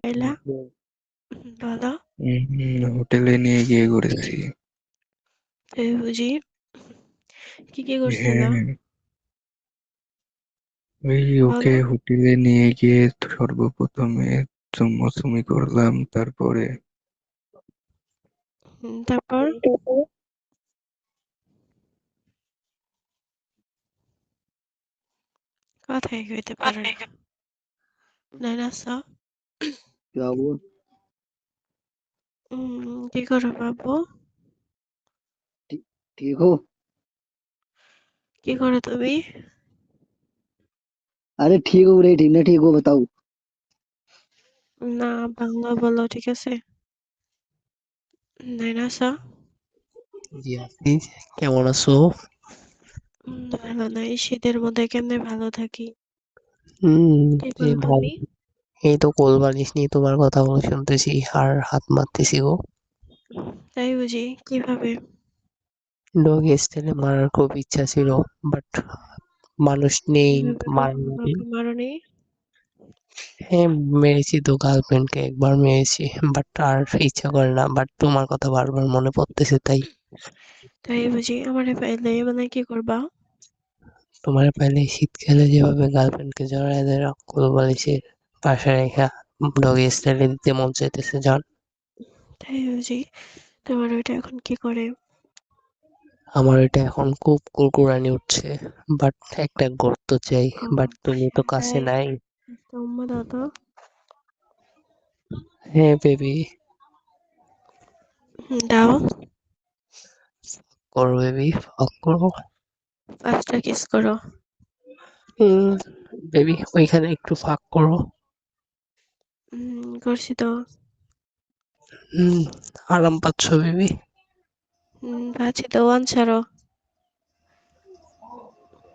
পাইলা? বলো। হোটেলে নিয়ে গিয়ে করেছি। তাই বুঝি? কি কি করছিলা? হ্যাঁ, ওই ওকে বলো। হোটেলে নিয়ে গিয়ে সর্বপ্রথমে চুম্বকচুম্বি করলাম, তারপরে তারপর? কথাই কইতে পারে না। নাইনাসা? क्या हुआ? কি করো বাবু? ठी- ठीक हो? কি করো তুমি? अरे ठीक हो रे, ठीक ना ठीक हो बताओ। না, বাংলা বলো, ঠিক আছে? নাইনাসা? জি আছি। কেমন আছো? ভালো নাই। শীতের মধ্যে কেমনে ভালো থাকি? হুম, কি এই করো ভালো। তুমি? এই তো কোল বালিশ নিয়ে তোমার কথা বলে শুনতেছি আর হাত মারতেছি গো। তাই বুঝি? কিভাবে? ডগি স্টাইলে মারার খুব ইচ্ছা ছিল, বাট মানুষ নেই কিভাবে গো? মারার। কাউকে মারোনি? হ্যাঁ, মেরেছি তো, গার্লফ্রেন্ডকে একবার মেরেছি, বাট আর ইচ্ছা করে না। বাট তোমার কথা বারবার মনে পড়তেছে তাই। তাই বুঝি? আমারে পাইলে মানে কি করবা? তোমার পাইলে শীতকালে যেভাবে গার্লফ্রেন্ডকে জড়ায় ধরে কোল বালিশের পাশে রেখা ডগি স্টাইলে দিতে মন চাইতেছে জান। তাই বুঝি? তোমার ওইটা এখন কি করে? আমার এটা এখন খুব কুরকুরানি উঠছে, বাট একটা গর্ত চাই। ও, বাট তুমি তো কাছে তাই? নাই। উম্মা দাও তো। হ্যাঁ বেবি, দাও। করো বেবি, ফাক করো। ফার্স্টটা কিস করো। বেবি ওইখানে একটু ফাক করো। করছি তো। হুম, আরাম পাচ্ছ বেবি? পাচ্ছি তো, ওয়ান ছাড়ো।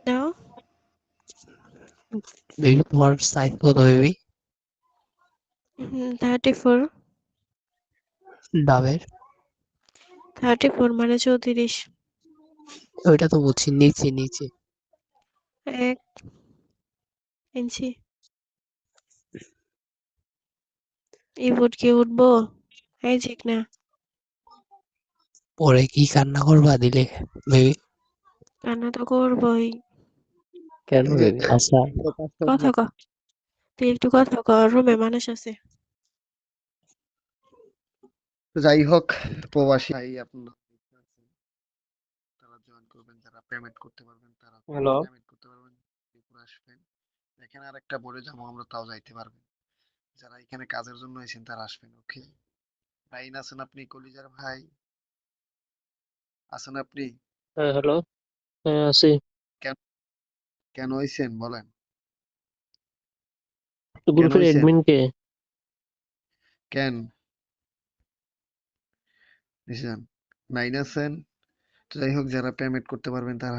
দাও। বেবি তোমার সাইজ কত বেবি? 34। ডাবের? 34 মানে 34। ওইটা তো বুঝছি, নিচে নিচে। 1 ইঞ্চি। এই বুট কি উঠবো? এই ঠিক না। পরে কি কান্না করবা দিলে বেবি? কান্না তো করবোই। কেন বেবি? আচ্ছা, কথা ক। তুই একটু কথা ক, রুমে মানুষ আছে। তো যাই হোক, প্রবাসী ভাই আপনারা তারা জয়েন করবেন, যারা পেমেন্ট করতে পারবেন তারা হ্যালো। পেমেন্ট করতে পারবেন, ত্রিপুরা আসবেন। এখানে আর একটা বলে যাবো, আমরা তাও যাইতে পারবেন। যারা এখানে কাজের জন্য এসেছেন তারা আসবেন, ওকে? লাইন আছেন আপনি, কলিজার ভাই? আছেন আপনি? হ্যাঁ হ্যালো। হ্যাঁ আছি। কেন কেন হইছেন বলেন? কেন গ্রুপের হইছেন? অ্যাডমিন কে? কেন হইছেন? লাইন আছেন? তো যাই হোক, যারা পেমেন্ট করতে পারবেন তারা